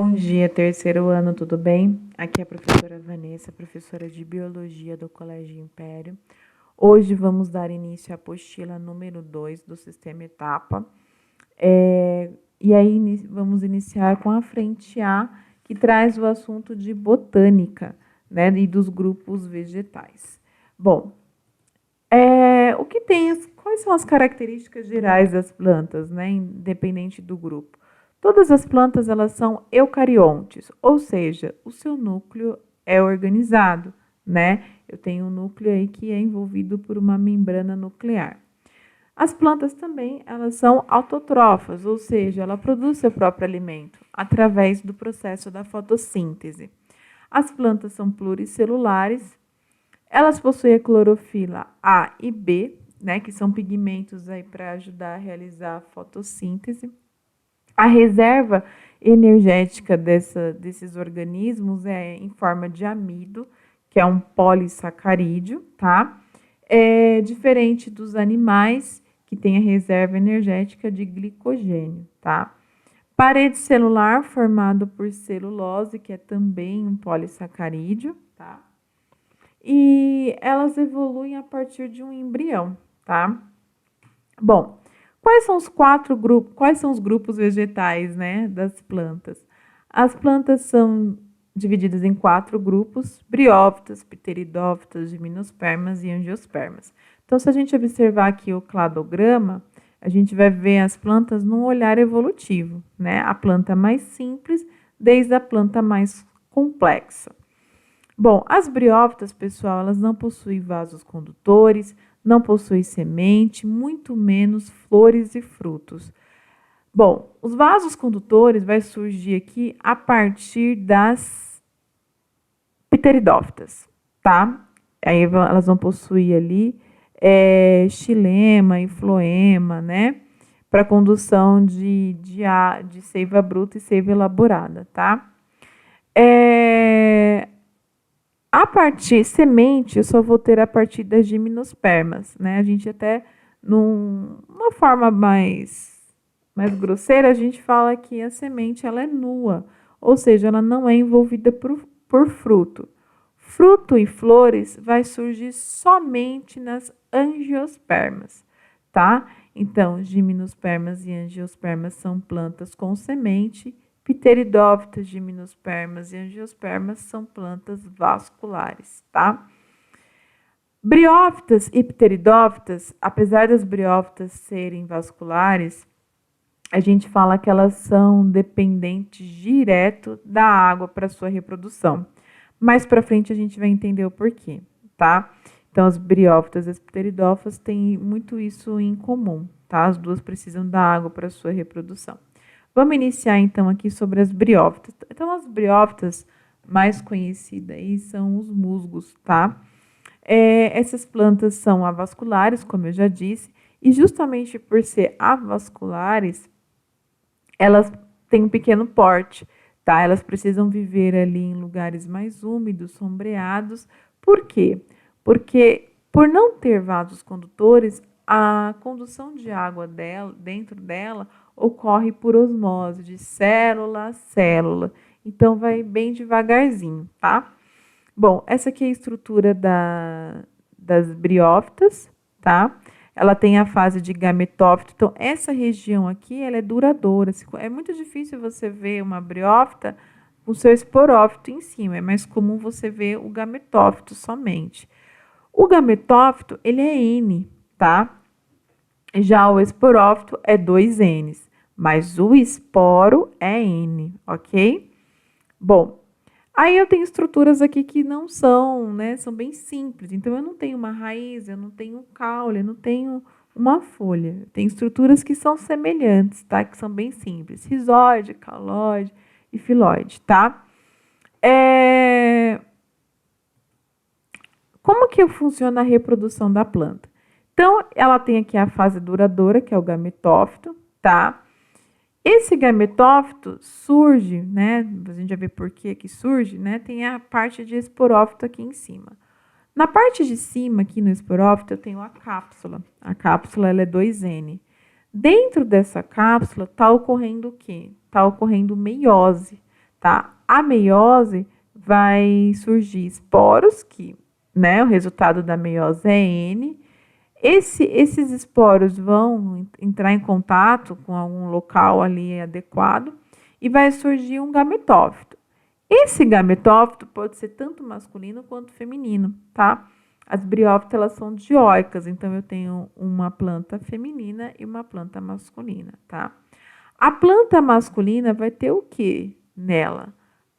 Bom dia, terceiro ano, tudo bem? Aqui é a professora Vanessa, professora de Biologia do Colégio Império. Hoje vamos dar início à apostila número 2 do Sistema Etapa. E aí vamos iniciar com a frente A, que traz o assunto de botânica, né, e dos grupos vegetais. Bom, quais são as características gerais das plantas, né, independente do grupo? Todas as plantas elas são eucariontes, ou seja, o seu núcleo é organizado, né? Eu tenho um núcleo aí que é envolvido por uma membrana nuclear. As plantas também elas são autotrófas, ou seja, ela produz seu próprio alimento através do processo da fotossíntese. As plantas são pluricelulares, elas possuem a clorofila A e B, né, que são pigmentos aí para ajudar a realizar a fotossíntese. A reserva energética desses organismos é em forma de amido, que é um polissacarídeo, tá? É diferente dos animais, que tem a reserva energética de glicogênio, tá? Parede celular formado por celulose, que é também um polissacarídeo, tá? E elas evoluem a partir de um embrião, tá? Bom, quais são os grupos vegetais, né, das plantas? As plantas são divididas em 4 grupos: briófitas, pteridófitas, gimnospermas e angiospermas. Então, se a gente observar aqui o cladograma, a gente vai ver as plantas num olhar evolutivo, né? A planta mais simples, desde a planta mais complexa. Bom, as briófitas, pessoal, elas não possuem vasos condutores, não possuem semente, muito menos flores e frutos. Bom, os vasos condutores vai surgir aqui a partir das pteridófitas, tá? Aí elas vão possuir ali xilema e floema, né? Para condução de seiva bruta e seiva elaborada, tá? Semente, eu só vou ter a partir das gimnospermas, né? A gente até, numa forma mais grosseira, a gente fala que a semente ela é nua, ou seja, ela não é envolvida por fruto. Fruto e flores vai surgir somente nas angiospermas, tá? Então, gimnospermas e angiospermas são plantas com semente. Pteridófitas, gimnospermas e angiospermas são plantas vasculares, tá? Briófitas e pteridófitas, apesar das briófitas serem vasculares, a gente fala que elas são dependentes direto da água para sua reprodução. Mais para frente a gente vai entender o porquê, tá? Então, as briófitas e as pteridófitas têm muito isso em comum, tá? As duas precisam da água para sua reprodução. Vamos iniciar, então, aqui sobre as briófitas. Então, as briófitas mais conhecidas aí são os musgos, tá? Essas plantas são avasculares, como eu já disse, e justamente por ser avasculares, elas têm um pequeno porte, tá? Elas precisam viver ali em lugares mais úmidos, sombreados. Por quê? Porque, por não ter vasos condutores, a condução de água dentro dela ocorre por osmose, de célula a célula. Então, vai bem devagarzinho, tá? Bom, essa aqui é a estrutura das briófitas, tá? Ela tem a fase de gametófito. Então, essa região aqui, ela é duradoura. É muito difícil você ver uma briófita com seu esporófito em cima. É mais comum você ver o gametófito somente. O gametófito, ele é N, tá? Já o esporófito é 2 N's, mas o esporo é N, ok? Bom, aí eu tenho estruturas aqui que não são, né? São bem simples. Então, eu não tenho uma raiz, eu não tenho um caule, eu não tenho uma folha. Tem estruturas que são semelhantes, tá? Que são bem simples. Rizóide, cauloide e filóide, tá? Como que funciona a reprodução da planta? Então, ela tem aqui a fase duradoura, que é o gametófito, tá? Esse gametófito surge, né? A gente já vê por que surge, né? Tem a parte de esporófito aqui em cima. Na parte de cima, aqui no esporófito, eu tenho a cápsula. A cápsula ela é 2N. Dentro dessa cápsula está ocorrendo o quê? Está ocorrendo meiose, tá? A meiose vai surgir esporos, que, né, o resultado da meiose é N. Esses esporos vão entrar em contato com algum local ali adequado e vai surgir um gametófito. Esse gametófito pode ser tanto masculino quanto feminino, tá? As briófitas, elas são dioicas, então eu tenho uma planta feminina e uma planta masculina, tá? A planta masculina vai ter o que nela?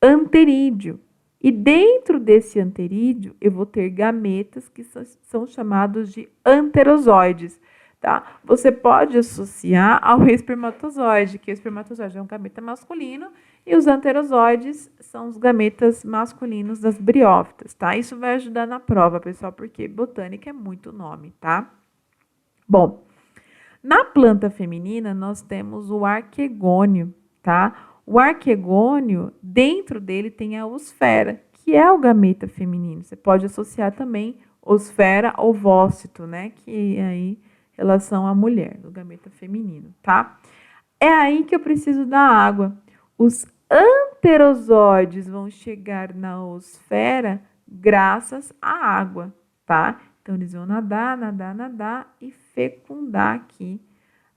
Anterídeo. E dentro desse anterídeo, eu vou ter gametas que são chamados de anterozoides, tá? Você pode associar ao espermatozoide, que o espermatozoide é um gameta masculino e os anterozoides são os gametas masculinos das briófitas, tá? Isso vai ajudar na prova, pessoal, porque botânica é muito nome, tá? Bom, na planta feminina, nós temos o arquegônio, tá? O arquegônio, dentro dele tem a osfera, que é o gameta feminino. Você pode associar também osfera ao ovócito, né? Que é aí relação à mulher, do gameta feminino, tá? É aí que eu preciso da água. Os anterozoides vão chegar na osfera graças à água, tá? Então, eles vão nadar, nadar, nadar e fecundar aqui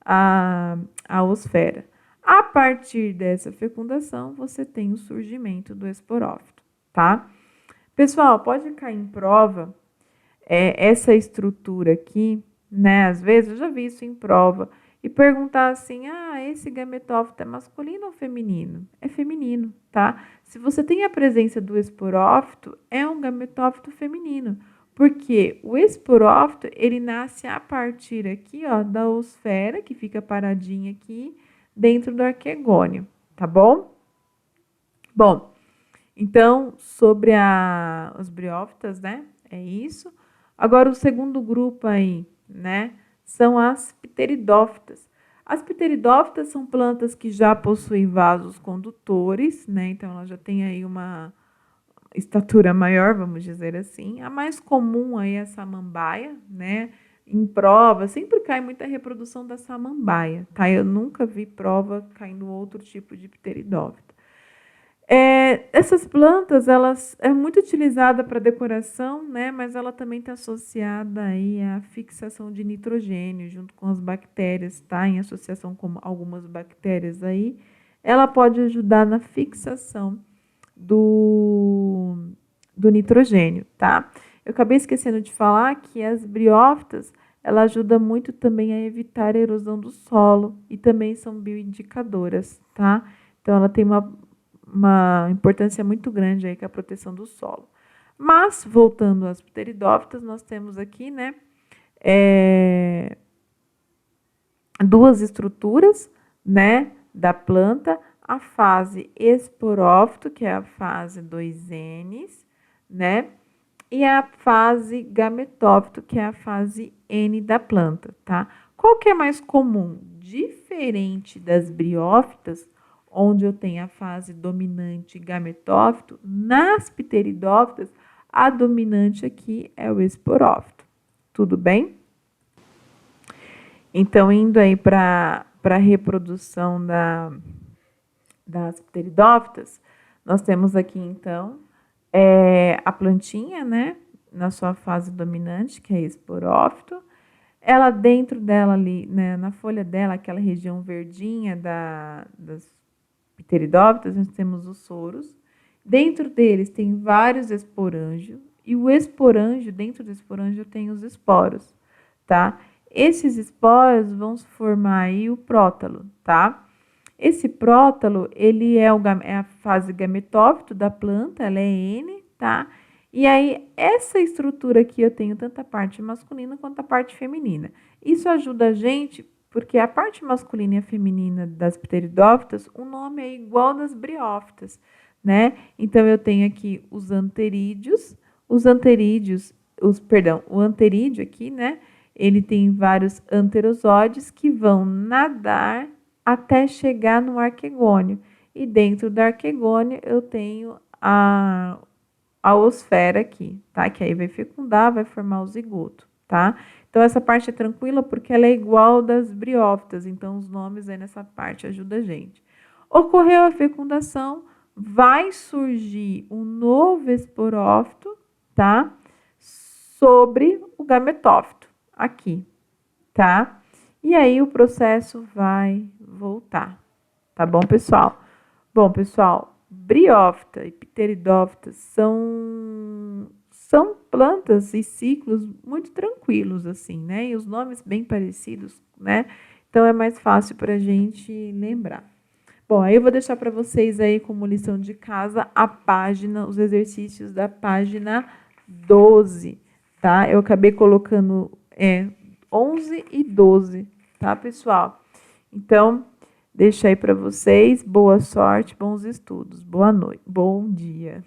a osfera. A partir dessa fecundação, você tem o surgimento do esporófito, tá? Pessoal, pode cair em prova essa estrutura aqui, né? Às vezes, eu já vi isso em prova, e perguntar assim, esse gametófito é masculino ou feminino? É feminino, tá? Se você tem a presença do esporófito, é um gametófito feminino, porque o esporófito, ele nasce a partir aqui, ó, da osfera, que fica paradinha aqui, dentro do arquegônio, tá bom? Bom, então, sobre os briófitas, né? É isso. Agora, o segundo grupo aí, né? São as pteridófitas. As pteridófitas são plantas que já possuem vasos condutores, né? Então, ela já tem aí uma estatura maior, vamos dizer assim. A mais comum aí é a samambaia, né? Em prova, sempre cai muita reprodução da samambaia, tá? Eu nunca vi prova caindo outro tipo de pteridófita. Essas plantas, elas é muito utilizada para decoração, né? Mas ela também está associada aí à fixação de nitrogênio junto com as bactérias, tá? Em associação com algumas bactérias aí, ela pode ajudar na fixação do nitrogênio, tá? Eu acabei esquecendo de falar que as briófitas, ela ajuda muito também a evitar a erosão do solo e também são bioindicadoras, tá? Então, ela tem uma importância muito grande aí com a proteção do solo. Mas, voltando às pteridófitas, nós temos aqui, né, duas estruturas, né, da planta, a fase esporófito, que é a fase 2Ns, né, e a fase gametófito, que é a fase N da planta, tá? Qual que é mais comum? Diferente das briófitas, onde eu tenho a fase dominante gametófito, nas pteridófitas, a dominante aqui é o esporófito. Tudo bem? Então, indo aí para a reprodução das pteridófitas, nós temos aqui, então, a plantinha, né, na sua fase dominante, que é esporófito. Ela, dentro dela ali, né, na folha dela, aquela região verdinha das pteridófitas, nós temos os soros. Dentro deles tem vários esporângios, e o esporângio, dentro do esporângio, tem os esporos, tá? Esses esporos vão formar aí o prótalo, tá? Esse prótalo, ele é a fase gametófito da planta, ela é N, tá? E aí, essa estrutura aqui, eu tenho tanto a parte masculina quanto a parte feminina. Isso ajuda a gente, porque a parte masculina e a feminina das pteridófitas, o nome é igual das briófitas, né? Então, eu tenho aqui os anterídeos, o anterídeo aqui, né? Ele tem vários anterozoides que vão nadar até chegar no arquegônio. E dentro do arquegônio eu tenho a osfera aqui, tá? Que aí vai fecundar, vai formar o zigoto, tá? Então, essa parte é tranquila porque ela é igual das briófitas. Então, os nomes aí nessa parte ajudam a gente. Ocorreu a fecundação, vai surgir um novo esporófito, tá? Sobre o gametófito, aqui, tá? E aí o processo vai voltar, tá bom, pessoal? Bom, pessoal, briófita e pteridófita são plantas e ciclos muito tranquilos, assim, né? E os nomes bem parecidos, né? Então é mais fácil para a gente lembrar. Bom, aí eu vou deixar para vocês aí como lição de casa a página, os exercícios da página 12, tá? Eu acabei colocando 11 e 12, tá, pessoal? Então, deixa aí para vocês. Boa sorte, bons estudos. Boa noite, bom dia.